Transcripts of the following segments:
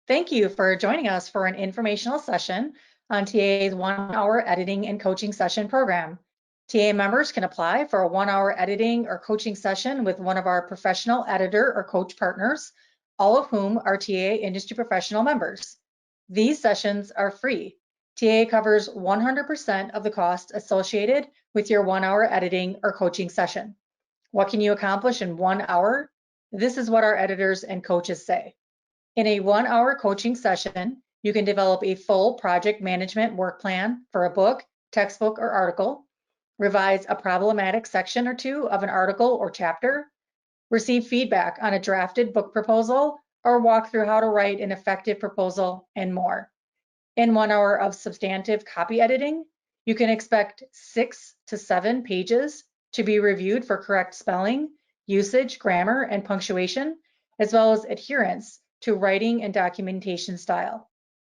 Thank you for joining us for an informational session on TA's 1-hour editing and coaching session program. TA members can apply for a 1-hour editing or coaching session with one of our professional editor or coach partners, all of whom are TA industry professional members. These sessions are free. TA covers 100% of the costs associated with your 1-hour editing or coaching session. What can you accomplish in 1 hour? This is what our editors and coaches say. In a 1-hour coaching session, you can develop a full project management work plan for a book, textbook, or article, revise a problematic section or two of an article or chapter, receive feedback on a drafted book proposal, or walk through how to write an effective proposal, and more. In 1 hour of substantive copy editing, you can expect 6 to 7 pages to be reviewed for correct spelling, usage, grammar, and punctuation, as well as adherence to writing and documentation style.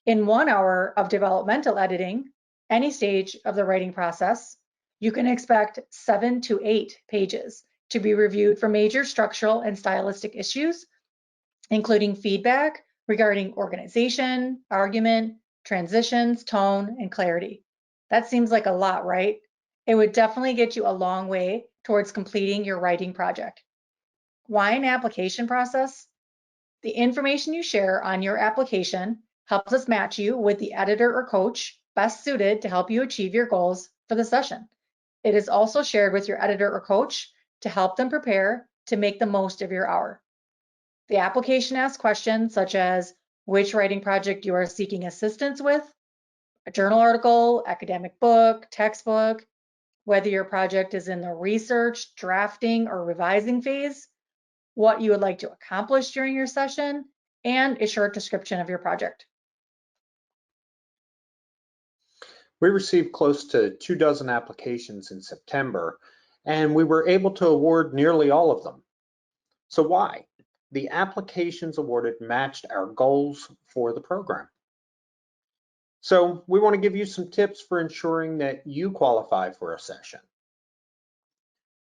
In 1 hour of developmental editing, any stage of the writing process, you can expect 7 to 8 pages to be reviewed for major structural and stylistic issues, including feedback regarding organization, argument, transitions, tone, and clarity. That seems like a lot, right? It would definitely get you a long way towards completing your writing project. Why an application process? The information you share on your application helps us match you with the editor or coach best suited to help you achieve your goals for the session. It is also shared with your editor or coach to help them prepare to make the most of your hour. The application asks questions such as which writing project you are seeking assistance with, a journal article, academic book, textbook, whether your project is in the research, drafting, or revising phase, what you would like to accomplish during your session, and a short description of your project. We received close to 24 applications in September, and we were able to award nearly all of them. So why? The applications awarded matched our goals for the program. So we want to give you some tips for ensuring that you qualify for a session.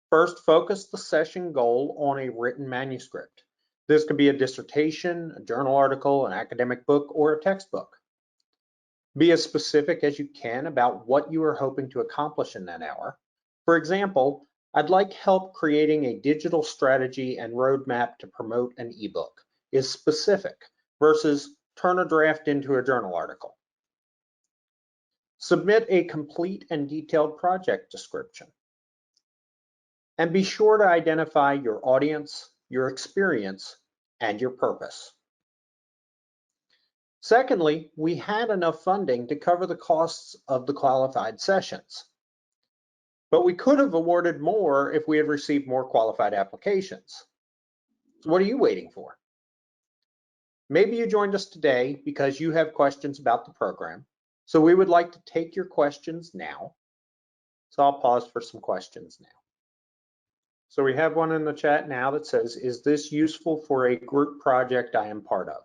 First, focus the session goal on a written manuscript. This could be a dissertation, a journal article, an academic book, or a textbook. Be as specific as you can about what you are hoping to accomplish in that hour. For example, I'd like help creating a digital strategy and roadmap to promote an ebook is specific versus turn a draft into a journal article. Submit a complete and detailed project description. And be sure to identify your audience, your experience, and your purpose. Secondly, we had enough funding to cover the costs of the qualified sessions. But we could have awarded more if we had received more qualified applications. So what are you waiting for? Maybe you joined us today because you have questions about the program. So we would like to take your questions now. So I'll pause for some questions now. So we have one in the chat now that says, is this useful for a group project I am part of?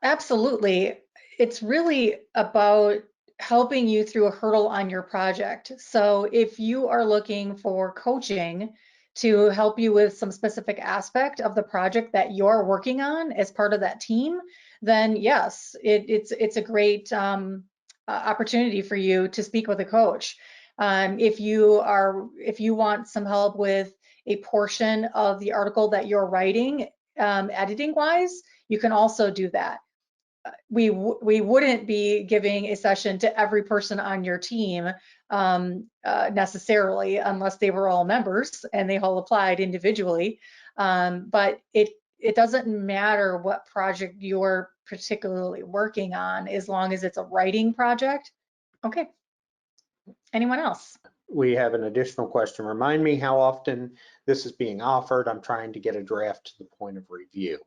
Absolutely. It's really about helping you through a hurdle on your project. So if you are looking for coaching to help you with some specific aspect of the project that you're working on as part of that team, then yes, it's a great opportunity for you to speak with a coach. If you want some help with a portion of the article that you're writing, editing wise, you can also do that. We wouldn't be giving a session to every person on your team necessarily, unless they were all members and they all applied individually. But it doesn't matter what project you're particularly working on, as long as it's a writing project. Okay. Anyone else? We have an additional question. Remind me how often this is being offered. I'm trying to get a draft to the point of review.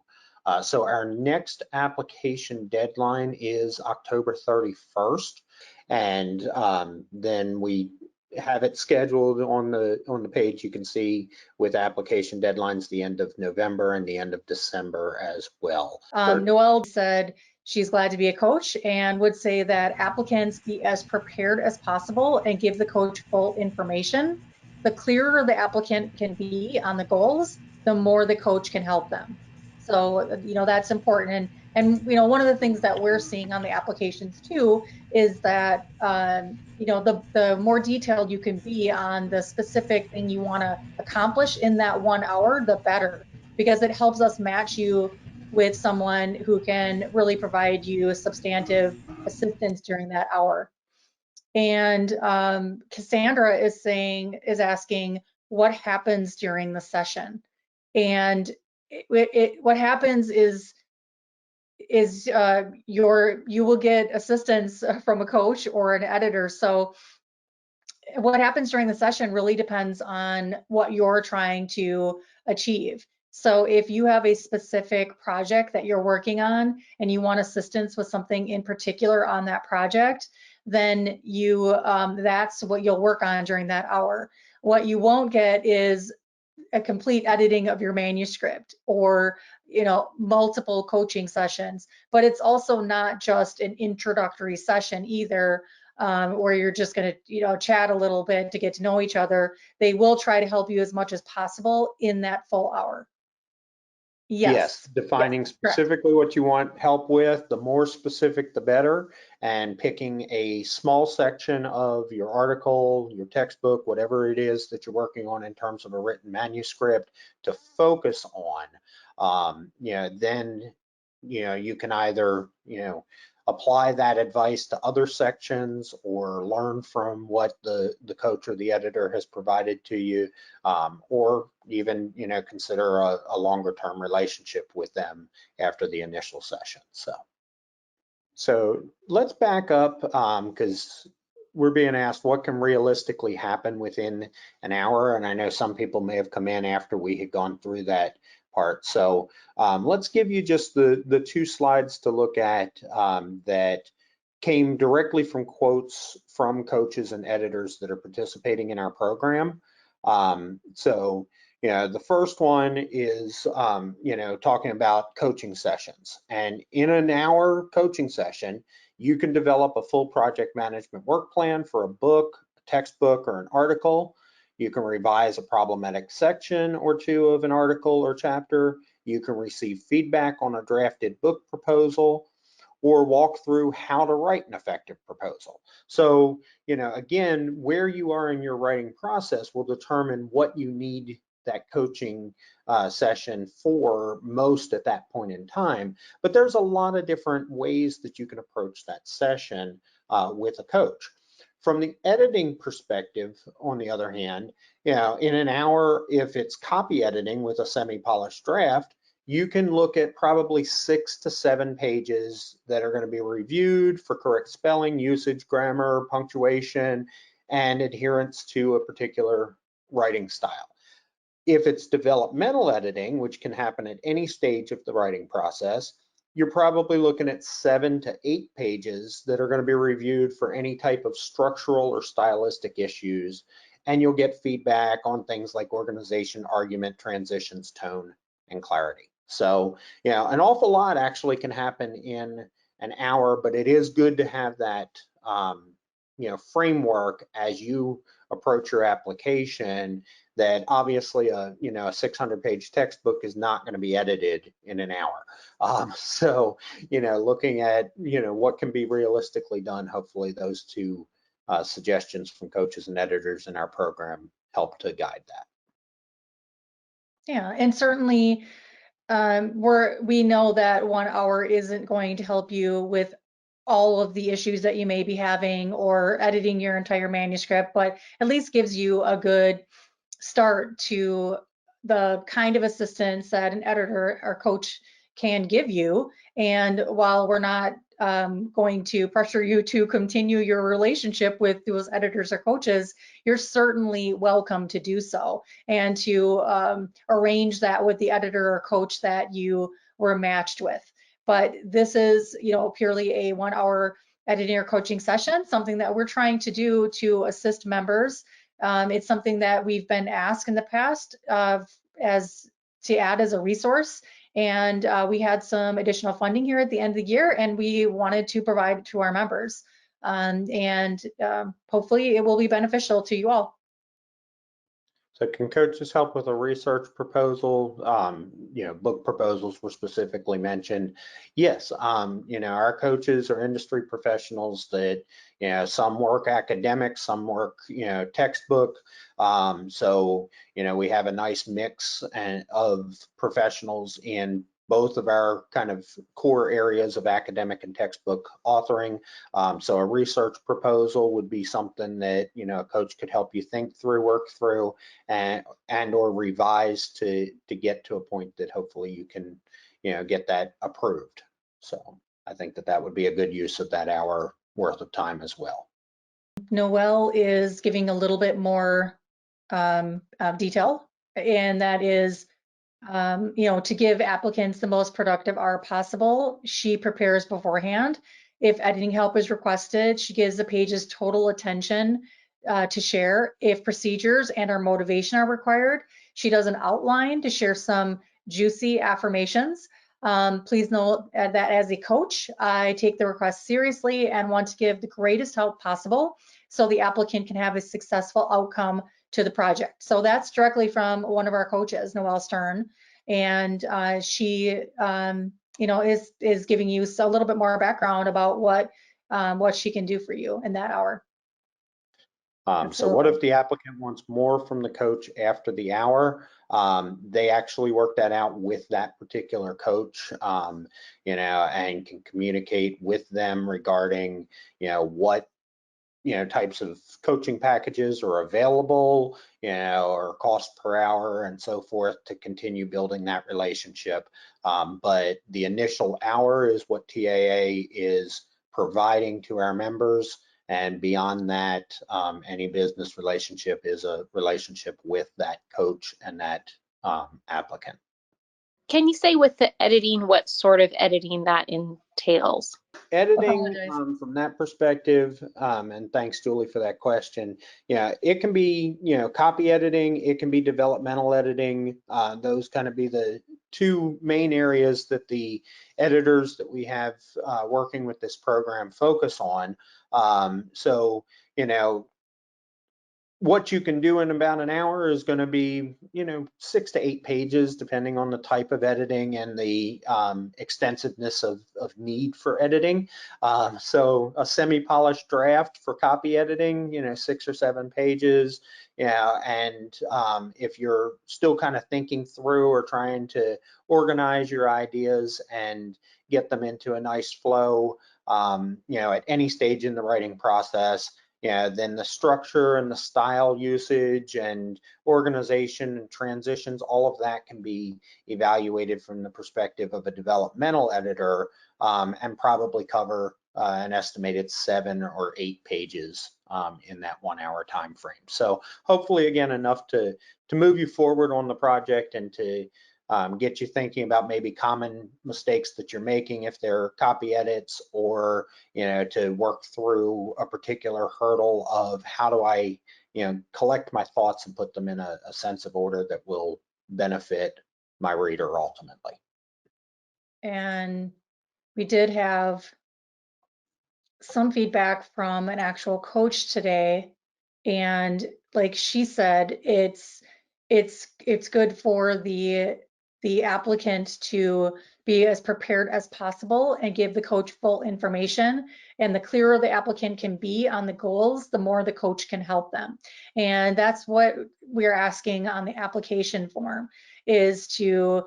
So our next application deadline is October 31st, and then we have it scheduled on the page. You can see with application deadlines the end of November and the end of December as well. Noelle said she's glad to be a coach and would say that applicants be as prepared as possible and give the coach full information. The clearer the applicant can be on the goals, the more the coach can help them. So, that's important. And one of the things that we're seeing on the applications too is that, the more detailed you can be on the specific thing you want to accomplish in that 1 hour, the better, because it helps us match you with someone who can really provide you substantive assistance during that hour. And Cassandra is asking what happens during the session. And what happens is you will get assistance from a coach or an editor. So what happens during the session really depends on what you're trying to achieve. So if you have a specific project that you're working on and you want assistance with something in particular on that project, then that's what you'll work on during that hour. What you won't get is a complete editing of your manuscript or multiple coaching sessions. But it's also not just an introductory session either, where you're just going to chat a little bit to get to know each other. They will try to help you as much as possible in that full hour. Yes. Defining yes, specifically what you want help with, the more specific, the better, and picking a small section of your article, your textbook, whatever it is that you're working on in terms of a written manuscript to focus on. Then, you can either, apply that advice to other sections or learn from what the coach or the editor has provided to you, or even consider a longer term relationship with them after the initial session. So let's back up, because we're being asked what can realistically happen within an hour, and I know some people may have come in after we had gone through that part. So let's give you just the 2 slides to look at that came directly from quotes from coaches and editors that are participating in our program. So the first one is talking about coaching sessions, and in an hour coaching session you can develop a full project management work plan for a book, a textbook, or an article. You can revise a problematic section or 2 of an article or chapter. You can receive feedback on a drafted book proposal, or walk through how to write an effective proposal. So, again, where you are in your writing process will determine what you need that coaching session for most at that point in time. But there's a lot of different ways that you can approach that session with a coach. From the editing perspective, on the other hand, in an hour, if it's copy editing with a semi-polished draft, you can look at probably 6 to 7 pages that are going to be reviewed for correct spelling, usage, grammar, punctuation, and adherence to a particular writing style. If it's developmental editing, which can happen at any stage of the writing process, you're probably looking at 7 to 8 pages that are going to be reviewed for any type of structural or stylistic issues, and you'll get feedback on things like organization, argument, transitions, tone, and clarity. So, an awful lot actually can happen in an hour, but it is good to have that, framework as you approach your application, that obviously a 600-page textbook is not going to be edited in an hour. So, looking at, what can be realistically done, hopefully those 2 suggestions from coaches and editors in our program help to guide that. Yeah, and certainly we know that 1 hour isn't going to help you with all of the issues that you may be having or editing your entire manuscript, but at least gives you a good start to the kind of assistance that an editor or coach can give you. And while we're not going to pressure you to continue your relationship with those editors or coaches, you're certainly welcome to do so and to arrange that with the editor or coach that you were matched with. But this is, purely a 1 hour editing or coaching session, something that we're trying to do to assist members. It's something that we've been asked in the past as to add as a resource, and we had some additional funding here at the end of the year, and we wanted to provide it to our members. And hopefully it will be beneficial to you all. So can coaches help with a research proposal? Book proposals were specifically mentioned. Yes, our coaches are industry professionals that, some work academic, some work, textbook. So we have a nice mix of professionals in both of our kind of core areas of academic and textbook authoring. So a research proposal would be something that, a coach could help you think through, work through, and or revise to get to a point that hopefully you can, get that approved. So I think that would be a good use of that hour worth of time as well. Noelle is giving a little bit more detail, and that is, to give applicants the most productive hour possible. She prepares beforehand. If editing help is requested, she gives the pages total attention to share. If procedures and or motivation are required, she does an outline to share some juicy affirmations. Please know that as a coach, I take the request seriously and want to give the greatest help possible so the applicant can have a successful outcome to the project. So that's directly from one of our coaches, Noelle Stern, and she, is giving you a little bit more background about what she can do for you in that hour. So what if the applicant wants more from the coach after the hour? They actually work that out with that particular coach, and can communicate with them regarding, what types of coaching packages are available, or cost per hour and so forth to continue building that relationship. But the initial hour is what TAA is providing to our members. And beyond that, any business relationship is a relationship with that coach and that applicant. Can you say with the editing, what sort of editing that entails? Editing from that perspective, and thanks Julie for that question. It can be, copy editing, it can be developmental editing. Those kind of be the two main areas that the editors that we have working with this program focus on. So, what you can do in about an hour is going to be, 6 to 8 pages, depending on the type of editing and the extensiveness of need for editing. So a semi-polished draft for copy editing, 6 or 7 pages. And if you're still kind of thinking through or trying to organize your ideas and get them into a nice flow, at any stage in the writing process, then the structure and the style usage and organization and transitions, all of that can be evaluated from the perspective of a developmental editor, and probably cover an estimated 7 or 8 pages in that 1 hour time frame. So hopefully, again, enough to move you forward on the project and to get you thinking about maybe common mistakes that you're making if they're copy edits, or to work through a particular hurdle of how do I collect my thoughts and put them in a sense of order that will benefit my reader ultimately. And we did have some feedback from an actual coach today, and like she said, it's good for the applicant to be as prepared as possible and give the coach full information. And the clearer the applicant can be on the goals, the more the coach can help them. And that's what we're asking on the application form, is to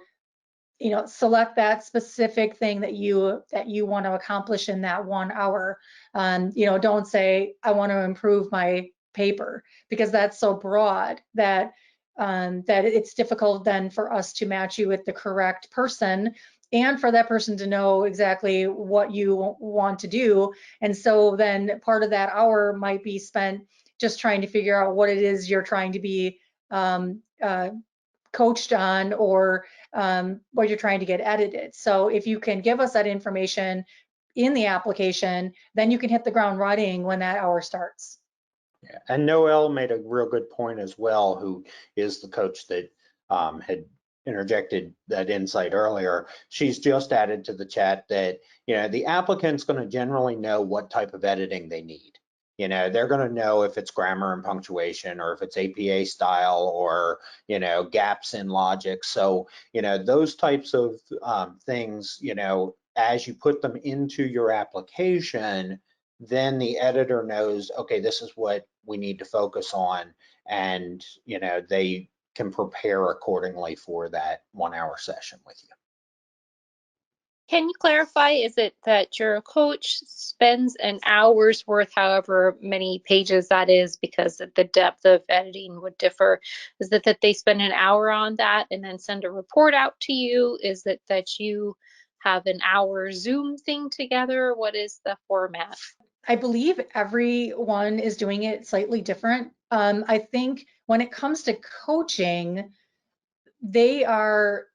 select that specific thing that you want to accomplish in that 1 hour. Don't say, I want to improve my paper, because that's so broad that it's difficult then for us to match you with the correct person, and for that person to know exactly what you want to do. And so then part of that hour might be spent just trying to figure out what it is you're trying to be coached on, or what you're trying to get edited. So if you can give us that information in the application, then you can hit the ground running when that hour starts. Yeah, and Noelle made a real good point as well, who is the coach that had interjected that insight earlier. She's just added to the chat that the applicant's going to generally know what type of editing they need. You know, they're going to know if it's grammar and punctuation, or if it's APA style, or, you know, gaps in logic. So, you know, those types of things, you know, as you put them into your application, then the editor knows, okay, this is what we need to focus on, and, you know, they can prepare accordingly for that 1 hour session with you. Can you clarify, is it that your coach spends an hour's worth, however many pages that is, because the depth of editing would differ? Is it that they spend an hour on that and then send a report out to you? Is it that you have an hour Zoom thing together? What is the format? I believe everyone is doing it slightly different. I think when it comes to coaching, they aren't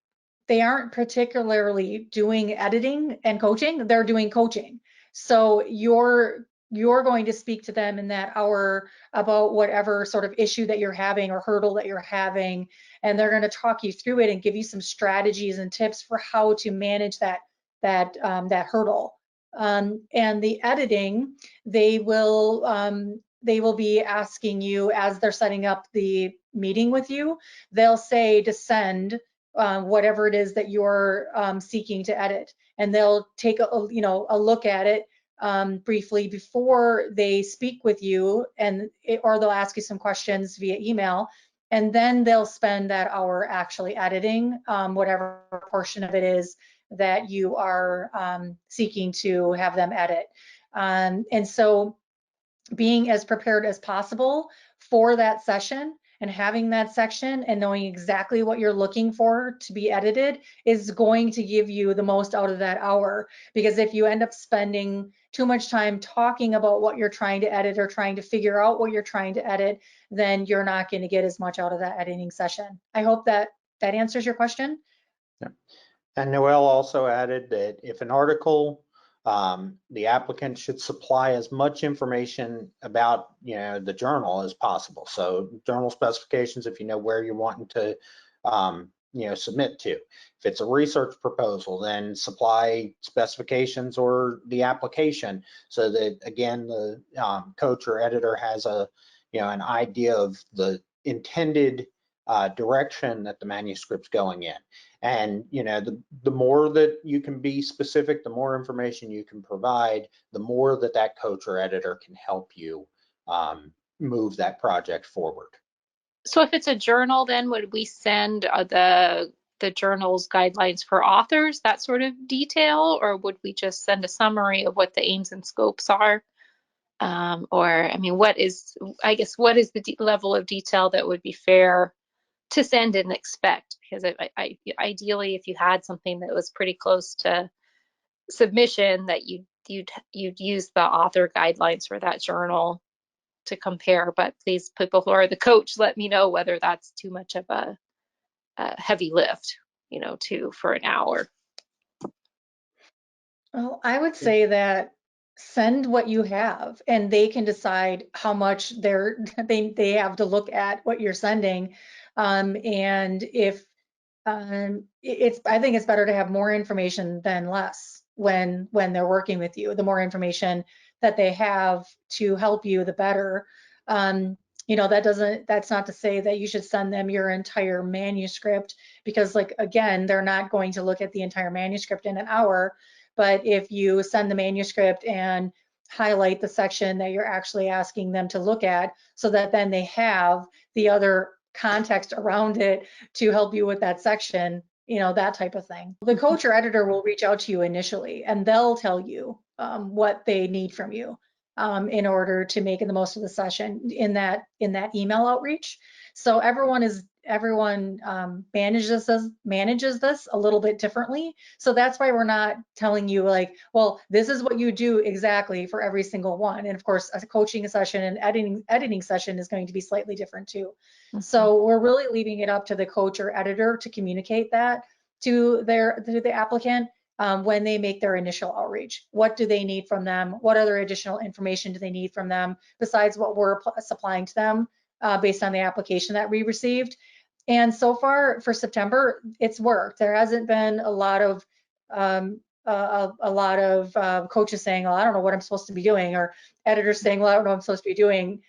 particularly doing editing and coaching, they're doing coaching. So you're going to speak to them in that hour about whatever sort of issue that you're having or hurdle that you're having, and they're going to talk you through it and give you some strategies and tips for how to manage that hurdle. And the editing, they will be asking you as they're setting up the meeting with you. They'll say to send whatever it is that you're seeking to edit, and they'll take a look at it briefly before they speak with you, or they'll ask you some questions via email, and then they'll spend that hour actually editing whatever portion of it is that you are seeking to have them edit. And so being as prepared as possible for that session and having that section and knowing exactly what you're looking for to be edited is going to give you the most out of that hour. Because if you end up spending too much time talking about what you're trying to edit or trying to figure out what you're trying to edit, then you're not going to get as much out of that editing session. I hope that answers your question. Yeah. And Noelle also added that if an article, the applicant should supply as much information about, you know, the journal as possible. So journal specifications, if you know where you're wanting to, you know, submit to. If it's a research proposal, then supply specifications or the application, so that again the coach or editor has a, you know, an idea of the intended direction that the manuscript's going in. And, you know, the more that you can be specific, the more information you can provide, the more that that coach or editor can help you move that project forward. So if it's a journal, then would we send the journal's guidelines for authors, that sort of detail, or would we just send a summary of what the aims and scopes are? Or, I mean, what is the level of detail that would be fair to send and expect? Because ideally, if you had something that was pretty close to submission, that you'd use the author guidelines for that journal to compare. But please, people who are the coach, let me know whether that's too much of a heavy lift, you know, for an hour. Well, I would say that send what you have, and they can decide how much they have to look at what you're sending. And if I think it's better to have more information than less when they're working with you. The more information that they have to help you, the better. You know, that's not to say that you should send them your entire manuscript, because, like, again, they're not going to look at the entire manuscript in an hour. But if you send the manuscript and highlight the section that you're actually asking them to look at, so that then they have the other context around it to help you with that section, you know, that type of thing. The coach or editor will reach out to you initially, and they'll tell you what they need from you in order to make the most of the session in that email outreach. So everyone manages this a little bit differently. So that's why we're not telling you, like, well, this is what you do exactly for every single one. And of course, a coaching session and editing session is going to be slightly different too. Mm-hmm. So we're really leaving it up to the coach or editor to communicate that to the applicant when they make their initial outreach. What do they need from them? What other additional information do they need from them besides what we're supplying to them based on the application that we received? And so far for September, it's worked. There hasn't been a lot of a lot of coaches saying, well, I don't know what I'm supposed to be doing, or editors saying, well, I don't know what I'm supposed to be doing.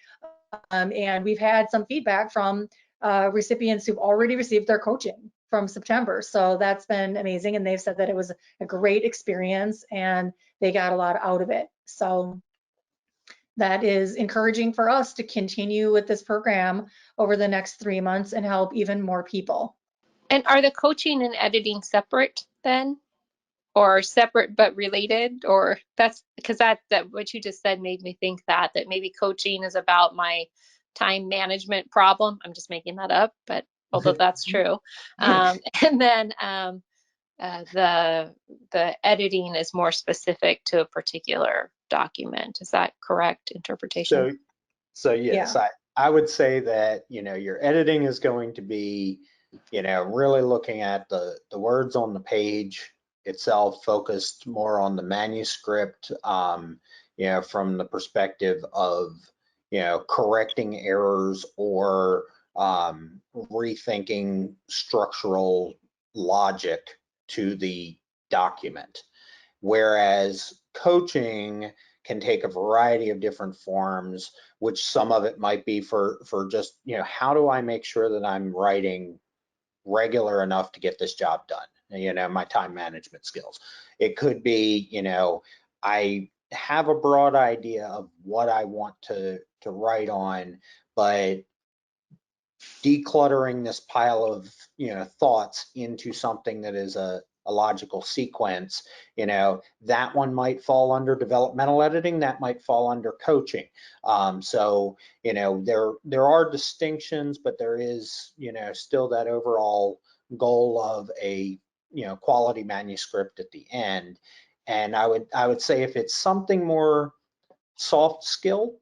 And we've had some feedback from recipients who've already received their coaching from September. So that's been amazing. And they've said that it was a great experience and they got a lot out of it. So that is encouraging for us to continue with this program over the next 3 months and help even more people. And are the coaching and editing separate then? Or separate but related? Or that's because that what you just said made me think that maybe coaching is about my time management problem. I'm just making that up, but although that's true. And then the editing is more specific to a particular document. Is that correct interpretation? So yes, Yeah. I would say that, your editing is going to be, really looking at the words on the page itself, focused more on the manuscript, from the perspective of, correcting errors or rethinking structural logic to the document. Whereas coaching can take a variety of different forms, which some of it might be for just, how do I make sure that I'm writing regular enough to get this job done? My time management skills. It could be, I have a broad idea of what I want to write on, but decluttering this pile of thoughts into something that is a logical sequence, that one might fall under developmental editing, that might fall under coaching. So there are distinctions, but there is still that overall goal of a quality manuscript at the end. And I would say if it's something more soft skill,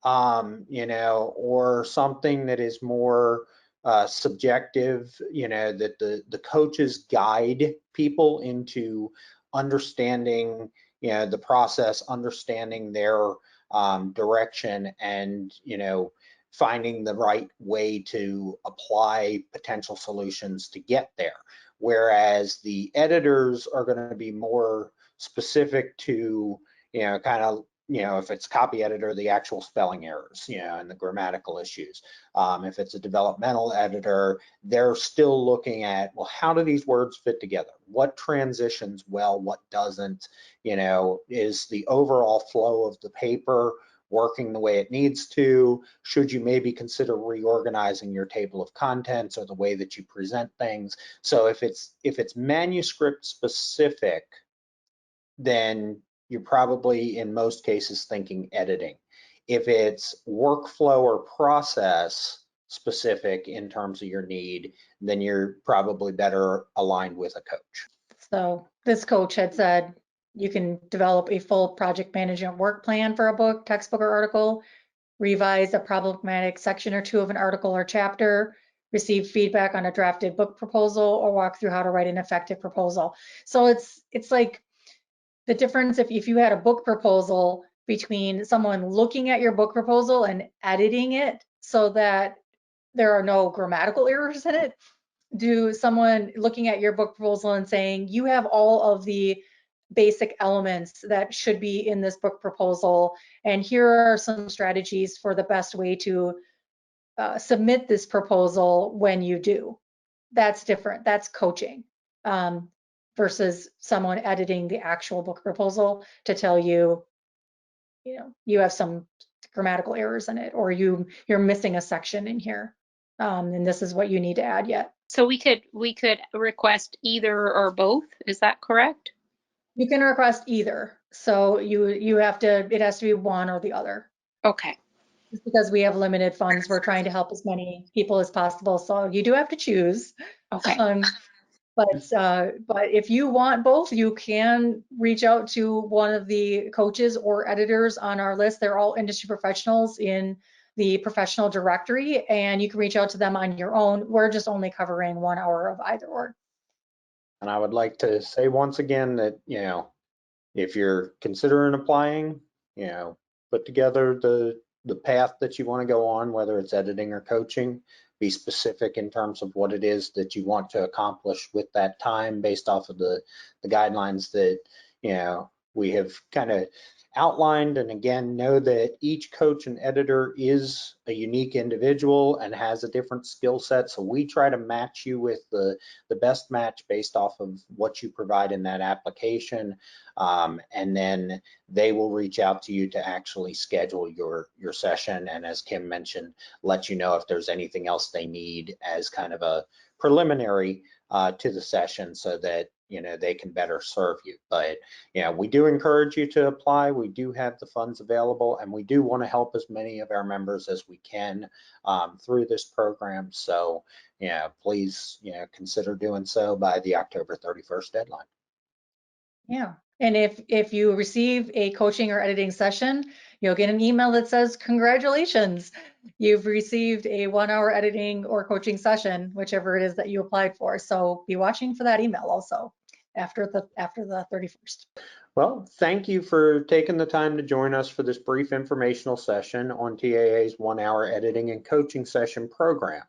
or something that is more subjective, that the coaches guide people into understanding, the process, understanding their direction, and finding the right way to apply potential solutions to get there. Whereas the editors are going to be more specific to, kind of, if it's copy editor, the actual spelling errors, and the grammatical issues. If it's a developmental editor, they're still looking at, well, how do these words fit together? What transitions well, what doesn't? Is the overall flow of the paper working the way it needs to? Should you maybe consider reorganizing your table of contents or the way that you present things? So if it's manuscript specific, then you're probably in most cases thinking editing. If it's workflow or process specific in terms of your need, then you're probably better aligned with a coach. So this coach had said you can develop a full project management work plan for a book, textbook, or article, revise a problematic section or two of an article or chapter, receive feedback on a drafted book proposal, or walk through how to write an effective proposal. So it's like the difference if you had a book proposal between someone looking at your book proposal and editing it so that there are no grammatical errors in it, do someone looking at your book proposal and saying, you have all of the basic elements that should be in this book proposal, and here are some strategies for the best way to submit this proposal when you do. That's different. That's coaching. Versus someone editing the actual book proposal to tell you, you have some grammatical errors in it, or you're missing a section in here, and this is what you need to add yet. So we could request either or both. Is that correct? You can request either. So it has to be one or the other. Okay. Just because we have limited funds, we're trying to help as many people as possible. So you do have to choose. Okay. But if you want both, you can reach out to one of the coaches or editors on our list. They're all industry professionals in the professional directory, and you can reach out to them on your own. We're just only covering 1 hour of either or. And I would like to say once again that, if you're considering applying, put together the path that you want to go on, whether it's editing or coaching, be specific in terms of what it is that you want to accomplish with that time based off of the guidelines that, you know, we have kind of outlined. And again, know that each coach and editor is a unique individual and has a different skill set. So we try to match you with the best match based off of what you provide in that application. And then they will reach out to you to actually schedule your session. And as Kim mentioned, let you know if there's anything else they need as kind of a preliminary to the session, so that, you know, they can better serve you. But yeah, we do encourage you to apply. We do have the funds available, and we do want to help as many of our members as we can through this program. So yeah, please, you know, consider doing so by the October 31st deadline. Yeah. And if you receive a coaching or editing session, you'll get an email that says, congratulations, you've received a 1 hour editing or coaching session, whichever it is that you applied for. So be watching for that email also after the 31st. Well, thank you for taking the time to join us for this brief informational session on TAA's 1 hour editing and coaching session program.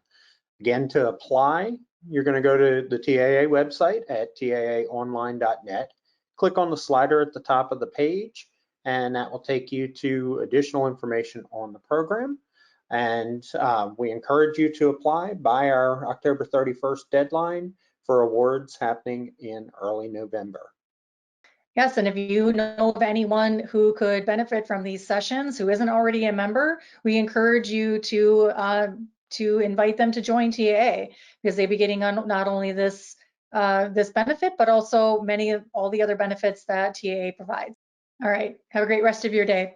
Again, to apply, you're going to go to the TAA website at taaonline.net. Click on the slider at the top of the page, and that will take you to additional information on the program. And we encourage you to apply by our October 31st deadline for awards happening in early November. Yes, and if you know of anyone who could benefit from these sessions who isn't already a member, we encourage you to invite them to join TAA, because they'll be getting on not only this benefit, but also all the other benefits that TAA provides. All right, have a great rest of your day.